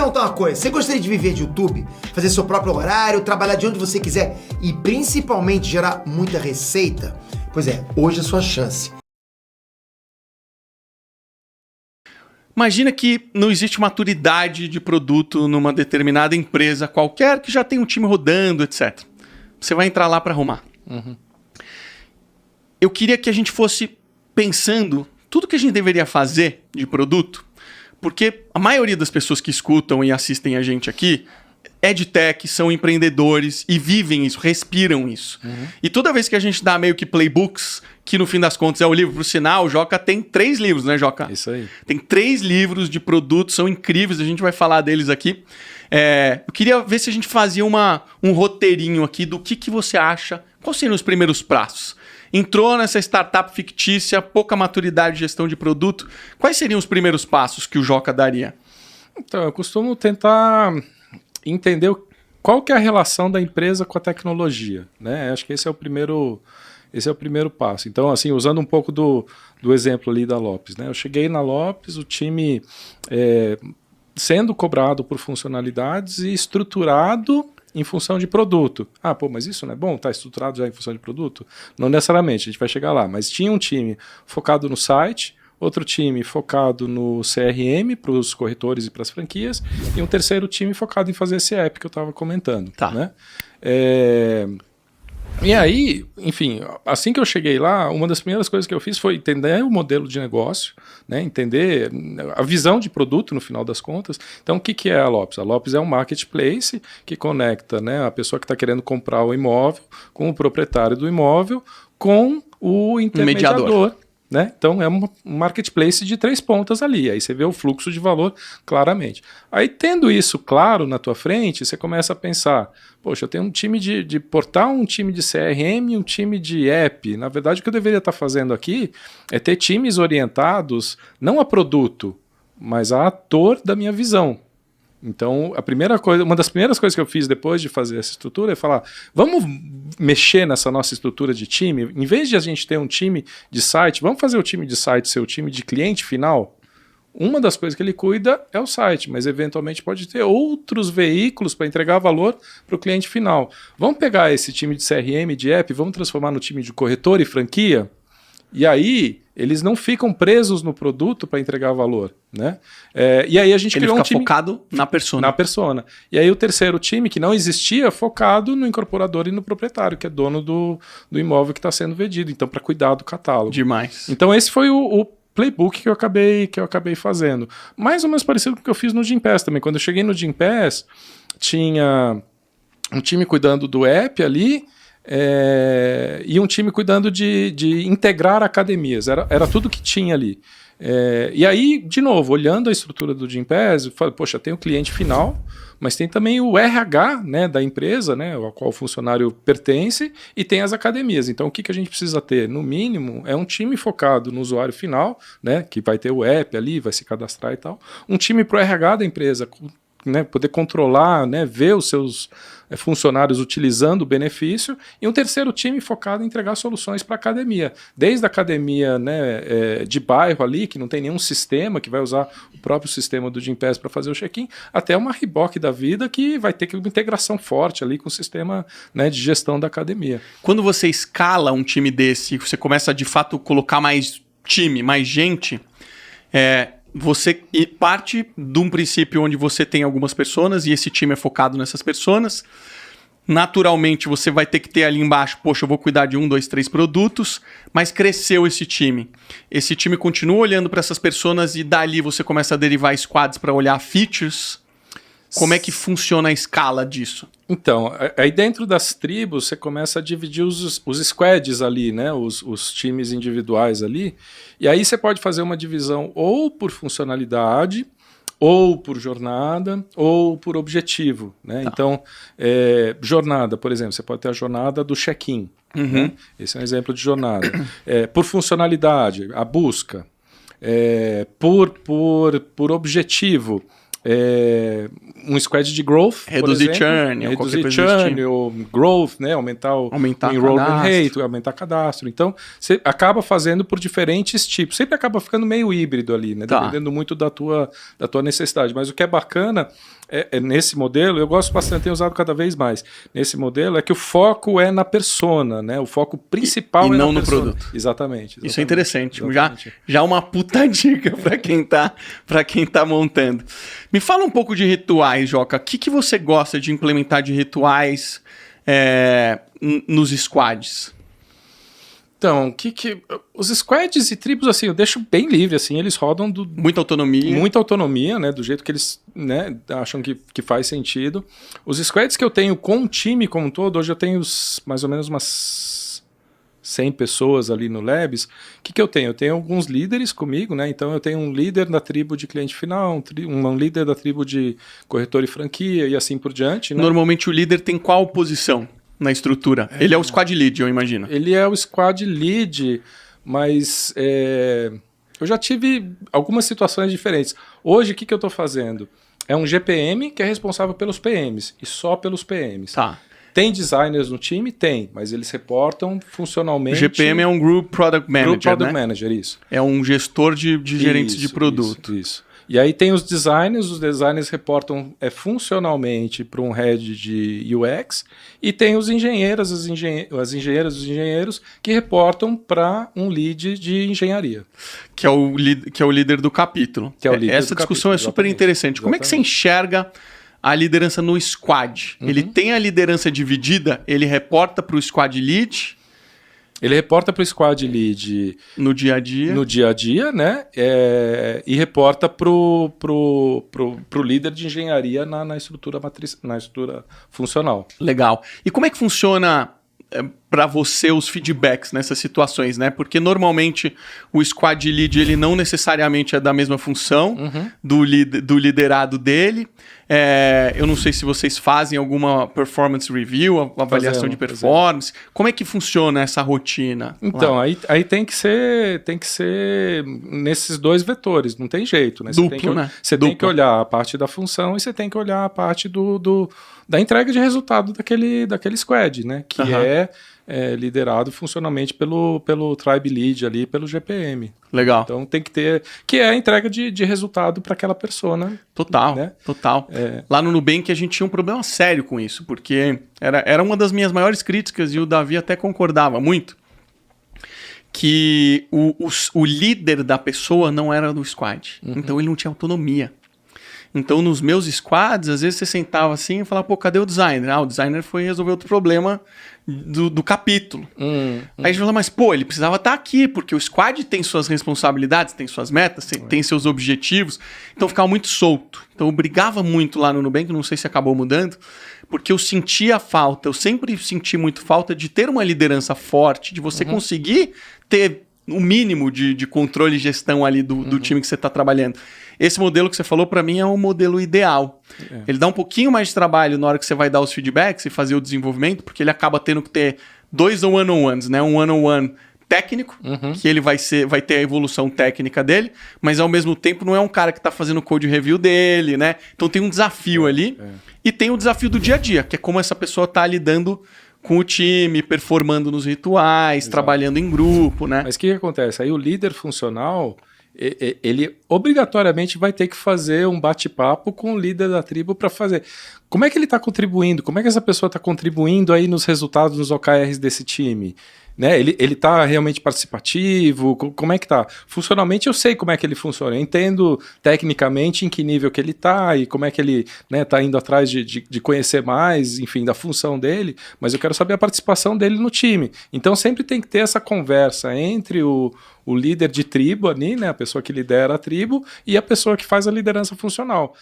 perguntar uma coisa. Você gostaria de viver de YouTube? Fazer seu próprio horário, trabalhar de onde você quiser e principalmente gerar muita receita? Pois é, hoje é a sua chance. Imagina que não existe maturidade de produto numa determinada empresa qualquer que já tem um time rodando, etc. Você vai entrar lá para arrumar. Eu queria que a gente fosse pensando tudo que a gente deveria fazer de produto, porque a maioria das pessoas que escutam e assistem a gente aqui é de tech, são empreendedores e vivem isso, respiram isso. E toda vez que a gente dá meio que playbooks, que no fim das contas é o livro, por sinal, o Joca tem 3 livros, né, Joca? Isso aí. Tem 3 livros de produtos, são incríveis, a gente vai falar deles aqui. Eu queria ver se a gente fazia um roteirinho aqui do que você acha, quais seriam os primeiros passos? Entrou nessa startup fictícia, pouca maturidade de gestão de produto, quais seriam os primeiros passos que o Joca daria? Então, eu costumo tentar entender qual que é a relação da empresa com a tecnologia, né? Acho que esse é o primeiro passo. Então, assim, usando um pouco do exemplo ali da Lopes, né? Eu cheguei na Lopes, o time sendo cobrado por funcionalidades e estruturado em função de produto. Ah, pô, mas isso não é bom? Está estruturado já em função de produto? Não necessariamente, a gente vai chegar lá. Mas tinha um time focado no site, outro time focado no CRM para os corretores e para as franquias, e um terceiro time focado em fazer esse app que eu estava comentando. Tá. Né? E aí, enfim, assim que eu cheguei lá, uma das primeiras coisas que eu fiz foi entender o modelo de negócio, né, entender a visão de produto no final das contas. Então, o que é a Lopes? A Lopes é um marketplace que conecta, né, a pessoa que está querendo comprar o imóvel com o proprietário do imóvel com o intermediador. Né? Então é um marketplace de 3 pontas ali, aí você vê o fluxo de valor claramente. Aí tendo isso claro na tua frente, você começa a pensar, poxa, eu tenho um time de portal, um time de CRM e um time de app. Na verdade o que eu deveria estar fazendo aqui é ter times orientados não a produto, mas a ator da minha visão. Então, uma das primeiras coisas que eu fiz depois de fazer essa estrutura é falar, vamos mexer nessa nossa estrutura de time, em vez de a gente ter um time de site, vamos fazer o time de site ser o time de cliente final? Uma das coisas que ele cuida é o site, mas eventualmente pode ter outros veículos para entregar valor para o cliente final. Vamos pegar esse time de CRM, de app, vamos transformar no time de corretor e franquia? E aí, eles não ficam presos no produto para entregar valor, né? E aí a gente criou um time focado na persona. Na persona. E aí o terceiro time, que não existia, focado no incorporador e no proprietário, que é dono do imóvel que está sendo vendido. Então, para cuidar do catálogo. Demais. Então, esse foi o playbook que eu acabei fazendo. Mais ou menos parecido com o que eu fiz no Gympass também. Quando eu cheguei no Gympass, tinha um time cuidando do app ali, e um time cuidando de integrar academias, era tudo que tinha ali. E aí, de novo, olhando a estrutura do Gympass, eu falei, poxa, tem o cliente final, mas tem também o RH, né, da empresa, né, ao qual o funcionário pertence, e tem as academias. Então, o que a gente precisa ter? No mínimo, é um time focado no usuário final, né, que vai ter o app ali, vai se cadastrar e tal, um time para o RH da empresa, né, poder controlar, né, ver os seus funcionários utilizando o benefício, e um terceiro time focado em entregar soluções para a academia. Desde a academia, né, de bairro ali, que não tem nenhum sistema, que vai usar o próprio sistema do Gympass para fazer o check-in, até uma Reebok da vida que vai ter uma integração forte ali com o sistema, né, de gestão da academia. Quando você escala um time desse, você começa a de fato colocar mais time, mais gente, você parte de um princípio onde você tem algumas pessoas e esse time é focado nessas pessoas. Naturalmente, você vai ter que ter ali embaixo, poxa, eu vou cuidar de 1, 2, 3 produtos, mas cresceu esse time. Esse time continua olhando para essas pessoas e dali você começa a derivar squads para olhar features. Como é que funciona a escala disso? Então, aí dentro das tribos você começa a dividir os squads ali, né? Os times individuais ali. E aí você pode fazer uma divisão ou por funcionalidade, ou por jornada, ou por objetivo, né? Tá. Então, jornada, por exemplo, você pode ter a jornada do check-in. Né? Esse é um exemplo de jornada. Por funcionalidade, a busca. Por objetivo, um squad de growth, reduzir churn, reduzir churn, ou growth, né? Aumentar o enrollment rate, aumentar cadastro. Então, você acaba fazendo por diferentes tipos. Sempre acaba ficando meio híbrido ali, né? Dependendo muito da tua necessidade. Mas o que é bacana nesse modelo, eu gosto bastante, tenho usado cada vez mais. Nesse modelo é que o foco é na persona, né? O foco principal e é não na no persona. Produto. Exatamente. Isso é interessante. Já uma puta dica para quem tá montando. Me fala um pouco de rituais, Joca. O que você gosta de implementar de rituais nos squads? Então, os squads e tribos, assim, eu deixo bem livre, assim, eles rodam muita autonomia, né, do jeito que eles, né, acham que faz sentido. Os squads que eu tenho com o time como um todo, hoje eu tenho mais ou menos umas 100 pessoas ali no Labs. O que eu tenho? Eu tenho alguns líderes comigo, né, então eu tenho um líder da tribo de cliente final, um líder da tribo de corretor e franquia e assim por diante, né? Normalmente o líder tem qual posição na estrutura? Ele é o squad lead, eu imagino. Ele é o squad lead, mas eu já tive algumas situações diferentes. Hoje, o que eu estou fazendo? É um GPM que é responsável pelos PMs, e só pelos PMs. Tá. Tem designers no time? Tem, mas eles reportam funcionalmente... O GPM é um Group Product Manager, Group Product né? Manager, isso. É um gestor de gerentes de produto. Isso. E aí tem os designers reportam funcionalmente para um head de UX, e tem os engenheiros, as engenheiras, os engenheiros que reportam para um lead de engenharia. Que é o líder do capítulo. Essa discussão é super interessante. Como é que você enxerga a liderança no squad? Ele tem a liderança dividida, ele reporta para o squad lead... Ele reporta para o squad lead no dia a dia, né? E reporta pro líder de engenharia na estrutura na estrutura funcional. Legal. E como é que funciona para você os feedbacks nessas situações, né? Porque normalmente o squad lead ele não necessariamente é da mesma função do liderado dele. Eu não sei se vocês fazem alguma performance review, avaliação de performance. Como é que funciona essa rotina? Então, aí tem que ser nesses dois vetores, não tem jeito, né? Você tem que olhar a parte da função e você tem que olhar a parte da entrega de resultado daquele squad, né? Que é liderado funcionalmente pelo Tribe Lead ali, pelo GPM. Legal. Então tem que ter, que é a entrega de resultado para aquela persona. Total, né? Total. Lá no Nubank a gente tinha um problema sério com isso, porque era uma das minhas maiores críticas e o Davi até concordava muito, que o líder da pessoa não era do squad. Então ele não tinha autonomia. Então, nos meus squads, às vezes você sentava assim e falava, pô, cadê o designer? O designer foi resolver outro problema do capítulo. Aí a gente falava, mas pô, ele precisava estar aqui, porque o squad tem suas responsabilidades, tem suas metas, tem seus objetivos, então ficava muito solto. Então eu brigava muito lá no Nubank, não sei se acabou mudando, porque eu sentia falta, eu sempre senti muito falta de ter uma liderança forte, de você conseguir ter o mínimo de controle e gestão ali do time que você está trabalhando. Esse modelo que você falou, para mim, é um modelo ideal. Ele dá um pouquinho mais de trabalho na hora que você vai dar os feedbacks e fazer o desenvolvimento, porque ele acaba tendo que ter 2 one-on-ones, né? Um one-on-one técnico, que ele vai ter a evolução técnica dele, mas ao mesmo tempo não é um cara que está fazendo o code review dele, né? Então tem um desafio ali, e tem o desafio do dia a dia, que é como essa pessoa está lidando com o time, performando nos rituais, trabalhando em grupo, né? Mas o que acontece? Aí o líder funcional, ele obrigatoriamente vai ter que fazer um bate-papo com o líder da tribo para fazer. Como é que ele está contribuindo? Como é que essa pessoa está contribuindo aí nos resultados, nos OKRs desse time? Né? Ele está realmente participativo? Como é que está? Funcionalmente eu sei como é que ele funciona. Eu entendo tecnicamente em que nível que ele está e como é que ele está indo atrás de conhecer mais, enfim, da função dele, mas eu quero saber a participação dele no time. Então sempre tem que ter essa conversa entre o líder de tribo ali, né, a pessoa que lidera a tribo, e a pessoa que faz a liderança funcional.